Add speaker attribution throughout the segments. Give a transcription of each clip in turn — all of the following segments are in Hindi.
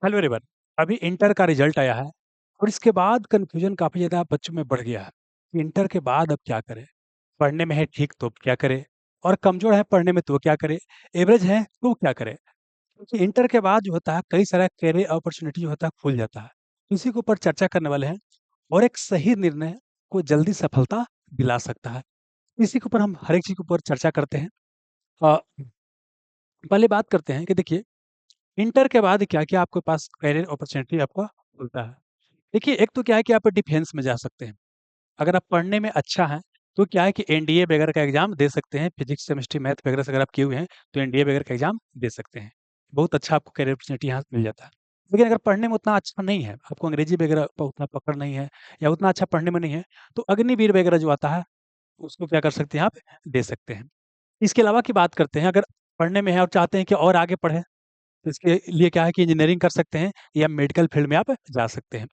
Speaker 1: Hello everyone. अभी इंटर का रिजल्ट आया है और इसके बाद कन्फ्यूजन काफ़ी ज़्यादा बच्चों में बढ़ गया है कि इंटर के बाद अब क्या करें। पढ़ने में है ठीक तो क्या करें, और कमज़ोर है पढ़ने में तो क्या करें, एवरेज है तो क्या करें। क्योंकि इंटर के बाद जो होता है कई सारा करियर अपॉर्चुनिटी जो होता है खुल जाता है। इसी के ऊपर चर्चा करने वाले हैं और एक सही निर्णय को जल्दी सफलता दिला सकता है। इसी के ऊपर हम हर एक चीज़ के ऊपर चर्चा करते हैं। अ, पहले बात करते हैं कि देखिए, इंटर के बाद क्या-क्या आपके पास करियर अपॉर्चुनिटी आपका खुलता है। देखिए, एक तो क्या है कि आप डिफेंस में जा सकते हैं। अगर आप पढ़ने में अच्छा हैं, तो क्या है कि एनडीए वगैरह का एग्ज़ाम दे सकते हैं। फिज़िक्स, केमिस्ट्री, मैथ वगैरह से अगर आप किए हुए हैं, तो एनडीए वगैरह का एग्ज़ाम दे सकते हैं। बहुत अच्छा आपको करियर अपॉर्चुनिटी यहाँ से मिल जाता है। लेकिन अगर पढ़ने में उतना अच्छा नहीं है, आपको अंग्रेज़ी वगैरह प उतना पकड़ नहीं है या उतना अच्छा पढ़ने में नहीं है, तो अग्निवीर वगैरह जो आता है, उसको क्या कर सकते हैं आप, दे सकते हैं। इसके अलावा की बात करते हैं, अगर पढ़ने में है और चाहते हैं कि और आगे पढ़ें, तो इसके लिए क्या है कि इंजीनियरिंग कर सकते हैं या मेडिकल फील्ड में आप जा सकते हैं।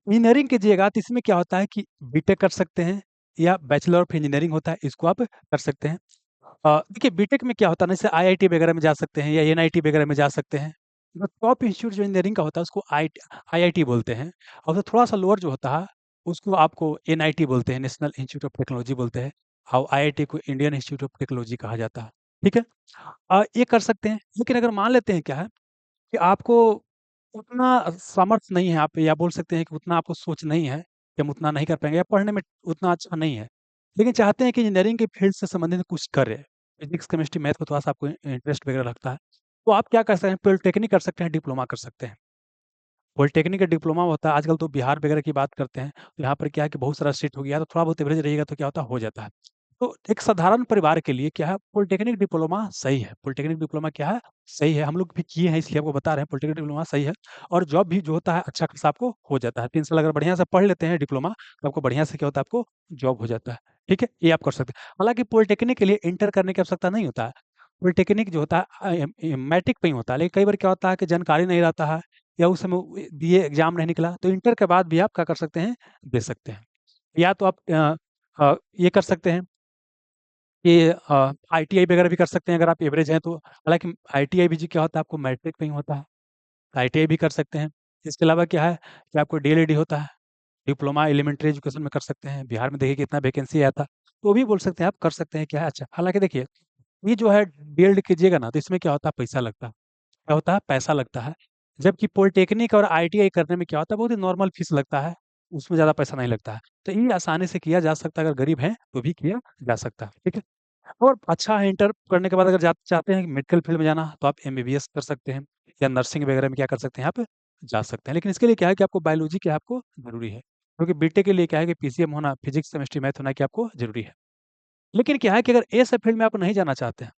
Speaker 1: इंजीनियरिंग कीजिएगा तो इसमें क्या होता है कि बीटेक कर सकते हैं या बैचलर ऑफ इंजीनियरिंग होता है, इसको आप कर सकते हैं। देखिए, बीटेक में क्या होता है ना, जैसे आईआईटी वगैरह में जा सकते हैं या एनआईटी वगैरह में जा सकते हैं। जो टॉप इंस्टीट्यूट जो इंजीनियरिंग का होता है उसको आईआईटी बोलते हैं, और जो थोड़ा सा लोअर जो होता है उसको आपको एनआईटी बोलते हैं, नेशनल इंस्टीट्यूट ऑफ टेक्नोलॉजी बोलते हैं, और आईआईटी को इंडियन इंस्टीट्यूट ऑफ टेक्नोलॉजी कहा जाता है। ठीक है। ये कर सकते हैं, लेकिन अगर मान लेते हैं क्या है कि आपको उतना सामर्थ्य नहीं है, आप या बोल सकते हैं कि उतना आपको सोच नहीं है कि हम उतना नहीं कर पाएँगे, या पढ़ने में उतना अच्छा नहीं है। लेकिन चाहते हैं कि इंजीनियरिंग के फील्ड से संबंधित कुछ करें। फिज़िक्स, केमिस्ट्री, मैथ में थोड़ा-सा आपको इंटरेस्ट वगैरह लगता है। तो आप क्या कर सकते हैं, पॉलिटेक्निक कर सकते हैं, डिप्लोमा कर सकते हैं। पॉलिटेक्निक का डिप्लोमा होता है, आजकल तो बिहार वगैरह की बात करते हैं, तो यहाँ पर क्या है कि बहुत सारा सीट हो गया है, तो थोड़ा बहुत एवरेज रहिएगा तो क्या होता है, हो जाता है। तो एक साधारण परिवार के लिए क्या है, पॉलिटेक्निक डिप्लोमा सही है। पॉलिटेक्निक डिप्लोमा क्या है, सही है। हम लोग भी किए हैं, इसलिए आपको बता रहे हैं, पॉलिटेक्निक डिप्लोमा सही है। और जॉब भी जो होता है अच्छा खासा आपको हो जाता है। 3 साल अगर बढ़िया से पढ़ लेते हैं डिप्लोमा, तो आपको बढ़िया से क्या होता है, आपको जॉब हो जाता है। ठीक है? ये आप कर सकते हैं। हालाँकि पॉलिटेक्निक के लिए इंटर करने की आवश्यकता नहीं होता है। पॉलिटेक्निक जो होता है मैट्रिक पे ही होता है, लेकिन कई बार क्या होता है कि जानकारी नहीं रहता है या उस समय दिए एग्ज़ाम नहीं निकला, तो इंटर के बाद भी आप क्या कर सकते हैं, दे सकते हैं। या तो आप ये कर सकते हैं कि आईटीआई वगैरह भी कर सकते हैं अगर आप एवरेज हैं तो। हालाँकि आईटीआई भी जी क्या होता है, आपको मैट्रिक पे ही होता है। आईटीआई भी कर सकते हैं। इसके अलावा क्या है कि आपको डीएलएडी होता है, डिप्लोमा एलिमेंट्री एजुकेशन में कर सकते हैं। बिहार में देखिए कितना वैकेंसी आया था, तो वो भी बोल सकते हैं, आप कर सकते हैं क्या है अच्छा। हालाँकि देखिए, ये जो है डीएलएड कीजिएगा ना, तो इसमें क्या होता है, पैसा लगता है। क्या होता है, पैसा लगता है। जबकि पॉलिटेक्निक और आईटीआई करने में क्या होता है, बहुत ही नॉर्मल फीस लगता है, उसमें ज़्यादा पैसा नहीं लगता है। तो ये आसानी से किया जा सकता है, अगर गरीब हैं, तो भी किया जा सकता है, ठीक है? और अच्छा है, इंटर करने के बाद अगर चाहते हैं कि मेडिकल फील्ड में जाना, तो आप एमबीबीएस कर सकते हैं या नर्सिंग वगैरह में क्या कर सकते हैं, आप जा सकते हैं। लेकिन इसके लिए क्या है कि आपको बायोलॉजी क्या है, आपको ज़रूरी है। क्योंकि बीटेक के लिए क्या है कि पीसीएम होना, फिज़िक्स, केमिस्ट्री, मैथ होना क्या आपको ज़रूरी है। लेकिन क्या है कि अगर ये सब फील्ड में आप नहीं जाना चाहते हैं,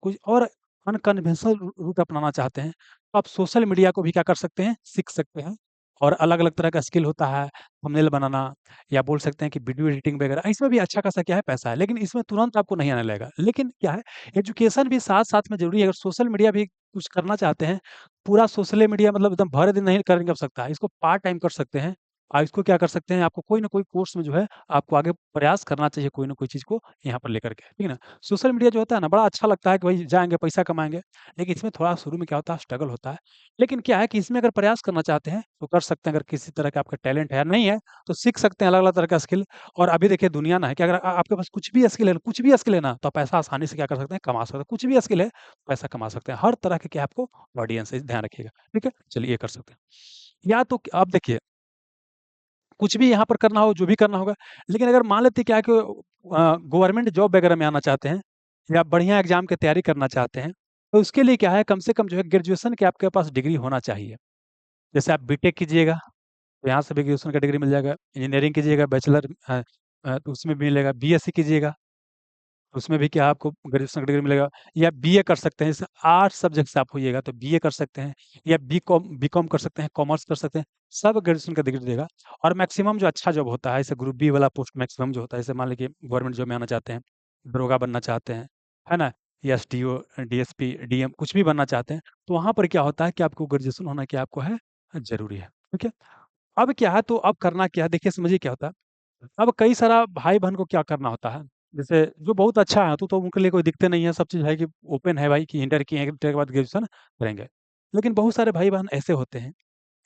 Speaker 1: कुछ और अनकन्वेंशनल रूट अपनाना चाहते हैं, तो आप सोशल मीडिया को भी क्या कर सकते हैं, सीख सकते हैं। और अलग-अलग तरह का स्किल होता है, थंबनेल बनाना या बोल सकते हैं कि वीडियो एडिटिंग वगैरह, इसमें भी अच्छा खासा क्या है, पैसा है। लेकिन इसमें तुरंत आपको नहीं आने लगेगा। लेकिन क्या है, एजुकेशन भी साथ-साथ में ज़रूरी है। अगर सोशल मीडिया भी कुछ करना चाहते हैं, पूरा सोशल मीडिया मतलब एकदम भर दिन नहीं करने की आवश्यकता है। इसको पार्ट टाइम कर सकते हैं। इसको क्या कर सकते हैं, आपको कोई ना कोई कोर्स में जो है, आपको आगे प्रयास करना चाहिए कोई ना कोई चीज़ को यहाँ पर लेकर के, ठीक है ना? सोशल मीडिया जो होता है ना, बड़ा अच्छा लगता है कि भाई जाएँगे, पैसा कमाएँगे, लेकिन इसमें थोड़ा शुरू में क्या होता है, स्ट्रगल होता है। लेकिन क्या है कि इसमें अगर प्रयास करना चाहते हैं, तो कर सकते हैं। अगर किसी तरह का आपका टैलेंट है, नहीं है, तो सीख सकते हैं अलग-अलग तरह का स्किल। और अभी देखिए दुनिया ना है कि अगर आपके पास कुछ भी स्किल है, कुछ भी स्किल है ना, तो आप पैसा आसानी से क्या कर सकते हैं, कमा सकते हैं। कुछ भी स्किल है, पैसा कमा सकते हैं। हर तरह के क्या आपको ऑडियंस है, ध्यान रखिएगा, ठीक है? चलिए ये कर सकते हैं। या तो अब देखिए, कुछ भी यहाँ पर करना हो, जो भी करना होगा, लेकिन अगर मान लेते हैं क्या है कि गवर्नमेंट जॉब वगैरह में आना चाहते हैं या बढ़िया एग्ज़ाम की तैयारी करना चाहते हैं, तो उसके लिए क्या है, कम से कम जो है ग्रेजुएशन की आपके पास डिग्री होना चाहिए। जैसे आप बीटेक कीजिएगा, तो यहाँ से भी ग्रेजुएशन का डिग्री मिल जाएगा। इंजीनियरिंग कीजिएगा, बैचलर तो उसमें भी मिलेगा। बीएससी कीजिएगा, उसमें भी क्या आपको ग्रेजुएशन का डिग्री मिलेगा। या बीए कर सकते हैं, जैसे आर्ट्स सब्जेक्ट से आप होइएगा तो बीए कर सकते हैं, या बीकॉम कर सकते हैं, कॉमर्स कर सकते हैं, सब ग्रेजुएशन का डिग्री देगा। और मैक्सिमम जो अच्छा जॉब होता है, जैसे ग्रुप बी वाला पोस्ट मैक्सिमम जो होता है, जैसे मान लीजिए गवर्नमेंट जॉब में आना चाहते हैं, दरोगा बनना चाहते हैं, है ना? या एसडीओ, डीएसपी, डीएम कुछ भी बनना चाहते हैं, तो वहाँ पर क्या होता है कि आपको ग्रेजुएशन होना क्या आपको है, ज़रूरी है, ठीक है? अब क्या है, तो अब करना क्या है, देखिए समझिए क्या होता है। अब कई सारा भाई-बहन को क्या करना होता है, जैसे जो बहुत अच्छा है तो उनके लिए कोई दिक्कत नहीं है, सब चीज़ है कि ओपन है भाई कि इंटर किए हैं, इंटर के बाद ग्रेजुएशन करेंगे। लेकिन बहुत सारे भाई-बहन ऐसे होते हैं,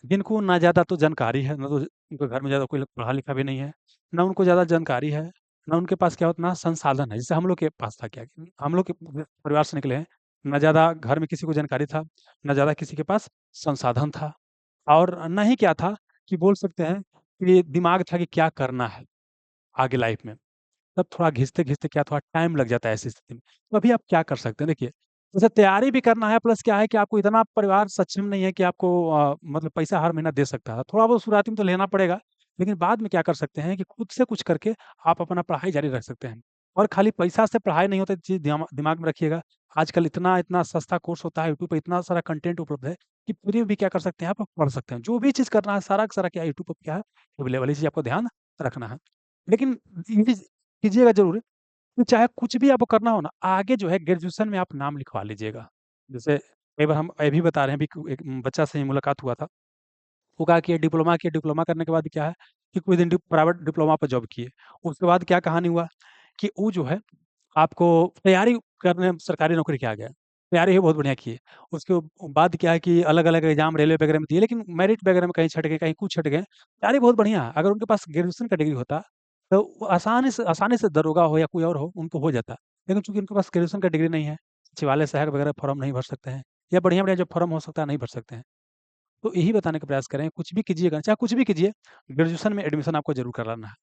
Speaker 1: जिनको ना ज़्यादा तो जानकारी है, ना तो उनके घर में ज़्यादा कोई लोग पढ़ा-लिखा भी नहीं है, ना उनको ज़्यादा जानकारी है, ना उनके पास क्या उतना संसाधन है। जैसे हम लोग के पास था क्या, कि हम लोग के परिवार से निकले हैं, ना ज़्यादा घर में किसी को जानकारी था, ना ज़्यादा किसी के पास संसाधन था, और ना ही क्या था कि बोल सकते हैं कि दिमाग था कि क्या करना है आगे लाइफ में। तब थोड़ा घिसते-घिसते क्या थोड़ा टाइम लग जाता है ऐसी स्थिति में। तो अभी आप क्या कर सकते हैं देखिए, जैसे तैयारी भी करना है, प्लस क्या है कि आपको इतना परिवार सक्षम नहीं है कि आपको मतलब पैसा हर महीना दे सकता है। थोड़ा बहुत शुरुआती में तो लेना पड़ेगा, लेकिन बाद में क्या कर सकते हैं कि खुद से कुछ करके आप अपना पढ़ाई जारी रख सकते हैं। और खाली पैसा से पढ़ाई नहीं होता, चीज़ दिमाग में रखिएगा। आजकल इतना सस्ता कोर्स होता है, यूट्यूब पे इतना सारा कंटेंट उपलब्ध है कि फ्री में भी क्या कर सकते हैं, आप पढ़ सकते हैं। जो भी चीज़ करना है सारा का सारा क्या यूट्यूब पे क्या है अवेलेबल है, ये चीज़ आपको ध्यान रखना है। लेकिन ये चीज़ कीजिएगा ज़रूर, कि चाहे कुछ भी आपको करना हो ना, आगे जो है ग्रेजुएशन में आप नाम लिखवा लीजिएगा। जैसे कई बार हम ये भी बता रहे हैं, अभी एक बच्चा से ही मुलाकात हुआ था। वो कहा कि ये डिप्लोमा किया, डिप्लोमा करने के बाद क्या है कि कुछ दिन प्राइवेट डिप्लोमा पे जॉब किए। उसके बाद क्या कहानी हुआ कि वो जो है आपको तैयारी करने सरकारी नौकरी के आ गया। तैयारी भी बहुत बढ़िया की है। उसके बाद क्या है कि अलग-अलग एग्ज़ाम रेलवे वगैरह में दिए, लेकिन मेरिट वगैरह में कहीं छँट गए, कहीं कुछ छँट गए। तैयारी बहुत बढ़िया है। अगर उनके पास ग्रेजुएशन का डिग्री होता, तो वो आसानी से दरोगा हो या कोई और हो, उनको हो जाता। लेकिन चूँकि उनके पास ग्रेजुएशन का डिग्री नहीं है, सचिवालय सहायक वगैरह फॉर्म नहीं भर सकते हैं, या बढ़िया-बढ़िया जो फॉर्म हो सकता है, नहीं भर सकते हैं। तो यही बताने का प्रयास करें, कुछ भी कीजिएगा, चाहे कुछ भी कीजिए, ग्रेजुएशन में एडमिशन आपको ज़रूर कराना है।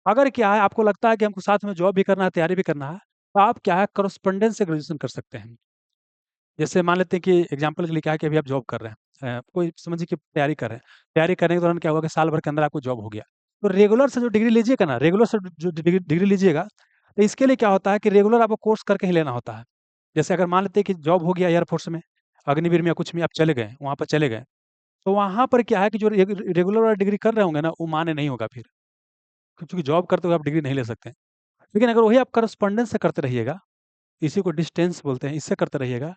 Speaker 1: अगर क्या है, आपको लगता है कि हमको साथ में जॉब भी करना है, तैयारी भी करना है, तो आप क्या है, कॉरेस्पॉन्डेंस से ग्रेजुएशन कर सकते हैं। जैसे मान लेते हैं कि एग्ज़ाम्पल के लिए क्या है कि अभी आप जॉब कर रहे हैं, कोई समझिए कि तैयारी कर रहे हैं। तैयारी करने के दौरान क्या हुआ कि साल भर के अंदर आपको जॉब हो गया। तो रेगुलर से जो डिग्री लीजिएगा ना, रेगुलर से जो डिग्री डिग्री लीजिएगा, तो इसके लिए क्या होता है कि रेगुलर आपको कोर्स करके ही लेना होता है। जैसे अगर मान लेते हैं कि जॉब हो गया एयर फ़ोर्स में, अग्निवीर में या कुछ में आप चले गए, वहाँ पर चले गए। तो वहाँ पर क्या है कि जो रेगुलर वाला डिग्री कर रहे होंगे ना, वो मान्य नहीं होगा फिर, क्योंकि जॉब करते हुए आप डिग्री नहीं ले सकते। लेकिन अगर वही आप कॉरेस्पॉन्डेंस से करते रहिएगा, इसी को डिस्टेंस बोलते हैं, इससे करते रहिएगा,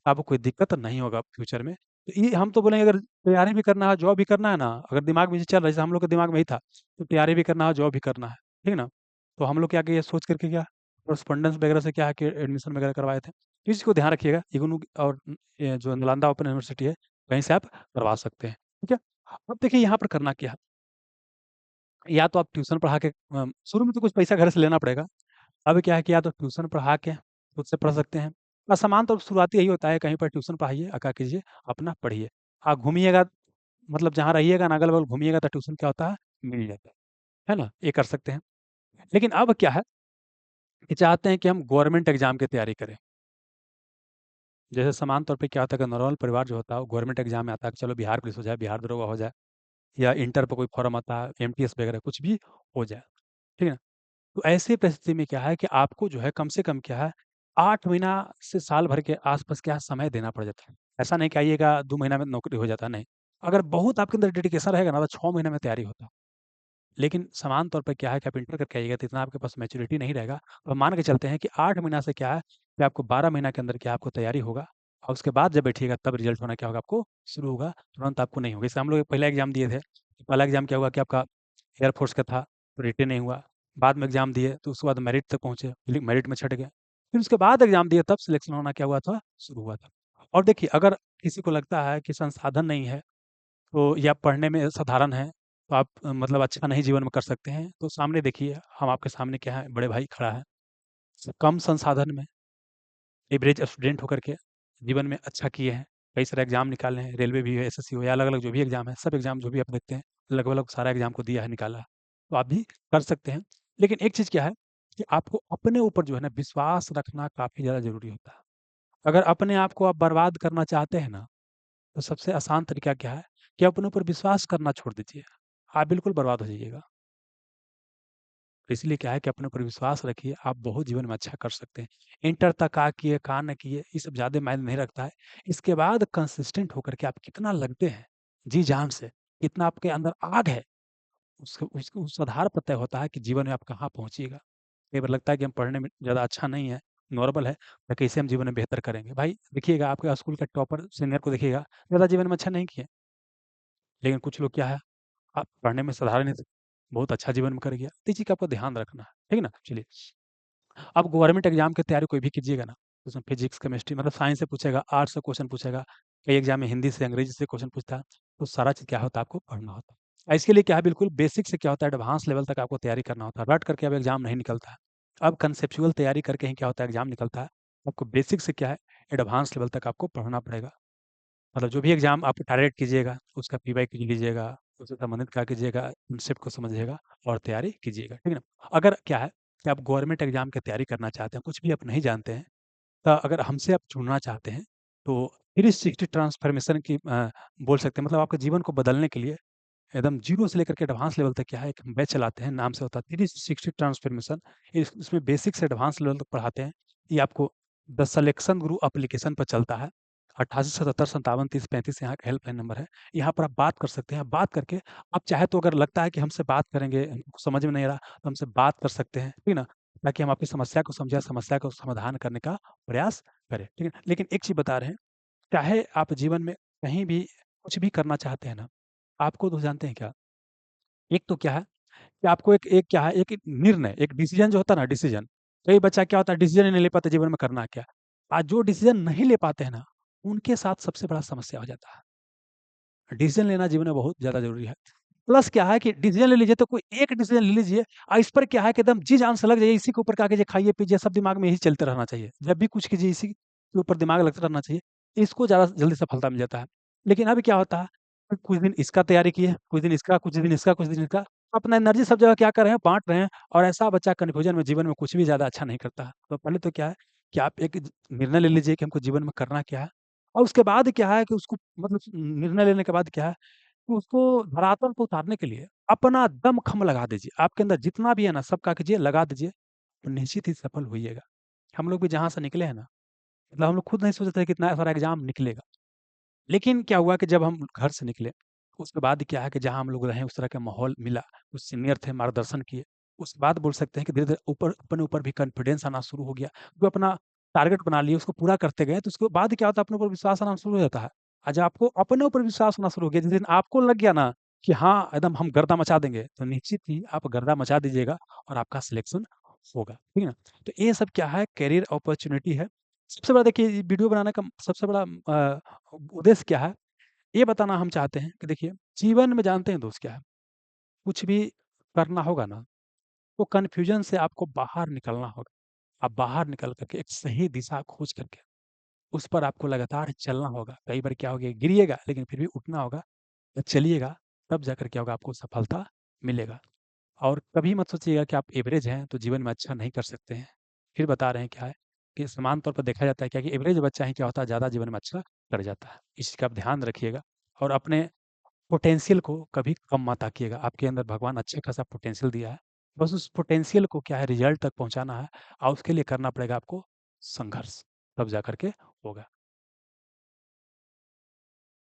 Speaker 1: आपको कोई दिक्कत नहीं होगा फ्यूचर में। तो ये हम तो बोलेंगे, अगर तैयारी भी करना है, जॉब भी करना है ना, अगर दिमाग में ये चल रहा है, जैसे हम लोग के दिमाग में ही था, तो तैयारी भी करना है, जॉब भी करना है, ठीक है ना? तो हम लोग क्या किए, सोच करके क्या कॉरेस्पॉन्डेंस वगैरह से क्या है कि एडमिशन वगैरह करवाए थे। तो इस चीज़ को ध्यान रखिएगा, इग्नू और ये जो नालंदा ओपन यूनिवर्सिटी है, कहीं से आप करवा सकते हैं, ठीक है? अब देखिए यहाँ पर करना क्या है, या तो आप ट्यूशन पढ़ा के शुरू में तो कुछ पैसा घर से लेना पड़ेगा। अब क्या है कि या तो ट्यूशन पढ़ा के खुद से पढ़ सकते हैं। असमान तो शुरुआती यही होता है, कहीं पर ट्यूशन पढ़ाइए, क्या कीजिए, अपना पढ़िए। आप घूमिएगा, मतलब जहाँ रहिएगा ना, अगल-बगल घूमिएगा, तो ट्यूशन क्या होता है, मिल जाता है ना? ये कर सकते हैं। लेकिन अब क्या है कि चाहते हैं कि हम गवर्नमेंट एग्ज़ाम की तैयारी करें। जैसे समान तौर पे क्या होता है कि नॉर्मल परिवार जो होता है, वो गवर्नमेंट एग्ज़ाम में आता है कि चलो बिहार पुलिस हो जाए, बिहार दरोगा हो जाए, या इंटर पे कोई फ़ॉर्म आता है, एमटीएस वगैरह कुछ भी हो जाए, ठीक है? तो ऐसी परिस्थिति में क्या है कि आपको जो है कम से कम क्या है 8 महीना से साल भर के आस-पास क्या है समय देना पड़ जाता है। ऐसा नहीं कि आइएगा 2 महीना में नौकरी हो जाता है, नहीं। अगर बहुत आपके अंदर डेडिकेशन रहेगा ना, तो 6 महीने में तैयारी होता है। लेकिन समान तौर पे क्या है कि आप इंटर करके आइएगा, तो इतना आपके पास मैच्योरिटी नहीं रहेगा। तो मान के चलते हैं कि 8 महीना से क्या है कि आपको 12 महीना के अंदर क्या आपको तैयारी होगा, और उसके बाद जब बैठिएगा तब रिज़ल्ट होना क्या होगा, आपको शुरू होगा, तुरंत आपको नहीं होगा। जैसे हम लोग पहला एग्ज़ाम दिए थे, पहला एग्ज़ाम क्या हुआ कि आपका एयर फ़ोर्स का था, तो रिटेन नहीं हुआ। बाद में एग्ज़ाम दिए, तो उसके बाद मेरिट तक पहुँचे, लेकिन मेरिट में छँट गए। फिर उसके बाद एग्ज़ाम दिए, तब सिलेक्शन होना क्या हुआ था, शुरू हुआ था। और देखिए, अगर किसी को लगता है कि संसाधन नहीं है, तो या पढ़ने में साधारण है, तो आप मतलब अच्छा नहीं जीवन में कर सकते हैं, तो सामने देखिए, हम आपके सामने क्या है, बड़े भाई खड़ा है। कम संसाधन में एवरेज स्टूडेंट होकर के जीवन में अच्छा किए हैं। कई सारे एग्ज़ाम निकाले हैं, रेलवे भी हो, एसएससी हो, या अलग-अलग जो भी एग्ज़ाम है, सब एग्ज़ाम जो भी आप देखते हैं, लगभग सारा एग्ज़ाम को दिया है, निकाला है। तो आप भी कर सकते हैं। लेकिन एक चीज़ क्या है कि आपको अपने ऊपर जो है ना विश्वास रखना काफ़ी ज़्यादा ज़रूरी होता है। अगर अपने आप को आप बर्बाद करना चाहते हैं ना, तो सबसे आसान तरीका क्या है कि अपने ऊपर विश्वास करना छोड़ दीजिए। आप बिल्कुल बर्बाद हो जाइएगा। तो इसलिए क्या है कि अपने ऊपर विश्वास रखिए, आप बहुत जीवन में अच्छा कर सकते हैं। इंटर तक का किए, का ना किए, ये सब ज़्यादा मायने नहीं रखता है। इसके बाद कंसिस्टेंट होकर के आप कितना लगते हैं, जी-जान से, कितना आपके अंदर आग है, उसको उस आधार पर तय होता है कि जीवन में आप कहाँ पहुँचिएगा। कई बार लगता है कि हम पढ़ने में ज़्यादा अच्छा नहीं है, नॉर्मल है, तो कैसे हम जीवन में बेहतर करेंगे। भाई देखिएगा, आपके स्कूल का टॉपर सीनियर को देखिएगा, ज़्यादा जीवन में अच्छा नहीं किए, लेकिन कुछ लोग क्या है, आप पढ़ने में साधारण ही थे, बहुत अच्छा जीवन में कर गया। तो इस चीज़ का आपको ध्यान रखना है, ठीक है ना? चलिए, आप गवर्नमेंट एग्ज़ाम की तैयारी कोई भी कीजिएगा ना, उसमें फिज़िक्स, केमिस्ट्री मतलब साइंस से पूछेगा, आर्ट्स से क्वेश्चन पूछेगा, कई एग्ज़ाम में हिंदी से, अंग्रेजी से क्वेश्चन पूछता है, तो सारा चीज़ क्या होता है आपको पढ़ना होता है। इसके लिए क्या है बिल्कुल बेसिक से क्या होता है एडवांस लेवल तक आपको तैयारी करना होता है, रट करके अब एग्ज़ाम नहीं निकलता है। अब कंसेप्चुअल तैयारी करके ही क्या होता है एग्ज़ाम निकलता है। आपको बेसिक से क्या है एडवांस लेवल तक आपको पढ़ना पड़ेगा। मतलब जो भी एग्ज़ाम आप टारगेट कीजिएगा, उसका पीवाई लीजिएगा, उससे संबंधित क्या कीजिएगा, कॉन्सेप्ट को समझिएगा और तैयारी कीजिएगा, ठीक है ना? अगर क्या है कि आप गवर्नमेंट एग्ज़ाम की तैयारी करना चाहते हैं, कुछ भी आप नहीं जानते हैं, तो अगर हमसे आप जुड़ना चाहते हैं, तो 360 ट्रांसफ़ॉर्मेशन की बोल सकते हैं मतलब आपके जीवन को बदलने के लिए एकदम ज़ीरो से लेकर के एडवांस लेवल तक क्या है, एक बैच चलाते हैं, नाम से होता है 360 ट्रांसफ़ॉर्मेशन। इसमें बेसिक से एडवांस लेवल तक पढ़ाते हैं। ये आपको द सिलेक्शन गुरु एप्लीकेशन पर चलता है। 88 77 57 30 35 यहाँ का हेल्पलाइन नंबर है। यहाँ पर आप बात कर सकते हैं। बात करके आप चाहे तो अगर लगता है कि हमसे बात करेंगे, हमको समझ में नहीं आ रहा, तो हमसे बात कर सकते हैं, ठीक है ना? ताकि हम आपकी समस्या को समझें, समस्या को समाधान करने का प्रयास करें, ठीक है? लेकिन एक चीज़ बता रहे हैं, चाहे आप जीवन में कहीं भी कुछ भी करना चाहते हैं ना, आपको तो जानते हैं क्या? एक तो क्या है कि आपको एक एक क्या है, एक निर्णय, एक डिसीज़न जो होता है ना डिसीज़न, कई बच्चा क्या होता है डिसीज़न ही नहीं ले पाते जीवन में करना क्या है। आज जो डिसीज़न नहीं ले पाते हैं ना, उनके साथ सबसे बड़ा समस्या हो जाता है। डिसीज़न लेना जीवन में बहुत ज़्यादा ज़रूरी है। प्लस क्या है कि डिसीज़न ले लीजिए तो कोई एक डिसीज़न ले लीजिए इस पर क्या है कि एकदम जी-जान से लग जाइए, इसी के ऊपर क्या कीजिए खाइए-पीजिए सब दिमाग में यही चलते रहना चाहिए। जब भी कुछ कीजिए इसी के ऊपर दिमाग लगता रहना चाहिए, इसको ज़्यादा जल्दी सफलता मिल जाता है। लेकिन अभी क्या होता है, कुछ दिन इसका तैयारी किए, कुछ दिन इसका, कुछ दिन इसका, कुछ दिन इसका, अपना एनर्जी सब जगह क्या कर रहे हैं बाँट रहे हैं और ऐसा बच्चा कन्फ्यूज़न में जीवन में कुछ भी ज़्यादा अच्छा नहीं करता है। तो पहले तो क्या है कि आप एक निर्णय ले लीजिए कि हमको जीवन में करना क्या है और उसके बाद क्या है कि उसको मतलब निर्णय लेने के बाद क्या है तो उसको धरातल पे उतारने के लिए अपना दम-खम लगा दीजिए। आपके अंदर जितना भी है ना, सब क्या कीजिए लगा दीजिए, तो निश्चित ही सफल होइएगा। हम लोग भी जहाँ से निकले हैं ना, मतलब हम लोग खुद नहीं सोचे थे कि इतना सारा एग्ज़ाम निकलेगा। लेकिन क्या हुआ कि जब हम घर से निकले, उसके बाद क्या है कि जहाँ हम लोग रहे उस तरह का माहौल मिला, कुछ सीनियर थे मार्गदर्शन किए। उसके बाद बोल सकते हैं कि धीरे-धीरे ऊपर अपने ऊपर भी कॉन्फिडेंस आना शुरू हो गया। जो अपना टारगेट बना लिए उसको पूरा करते गए, तो उसके बाद क्या होता है अपने ऊपर विश्वास आना शुरू हो जाता है। जब आपको अपने ऊपर विश्वास होना शुरू हो गया, जिस दिन आपको लग गया ना कि हाँ, एकदम हम गर्दा मचा देंगे, तो निश्चित ही आप गर्दा मचा दीजिएगा और आपका सिलेक्शन होगा। ठीक है ना? तो ये सब क्या है करियर अपॉर्च्युनिटी है। सबसे बड़ा देखिए ये वीडियो बनाने का सबसे बड़ा उद्देश्य क्या है? ये बताना हम चाहते हैं कि देखिए जीवन में जानते हैं दोस्त क्या है? कुछ भी करना होगा ना, तो कन्फ्यूज़न से आपको बाहर निकलना होगा। आप बाहर निकल कर के एक सही दिशा खोज करके, उस पर आपको लगातार चलना होगा। कई बार क्या होगा गिरिएगा लेकिन फिर भी उठना होगा, तो चलिएगा तब जाकर क्या होगा आपको सफलता मिलेगा। और कभी मत सोचिएगा कि आप एवरेज हैं तो जीवन में अच्छा नहीं कर सकते हैं। फिर बता रहे हैं क्या है कि समान तौर पर देखा जाता है क्या कि एवरेज बच्चा ही क्या होता है ज़्यादा जीवन में अच्छा कर जाता है। इस चीज़ का आप ध्यान रखिएगा और अपने पोटेंशियल को कभी कम मत आकिएगा। आपके अंदर भगवान अच्छे खासा पोटेंशियल दिया है। बस उस पोटेंशियल को क्या है रिज़ल्ट तक पहुँचाना है और उसके लिए करना पड़ेगा आपको संघर्ष, तब जा कर के होगा।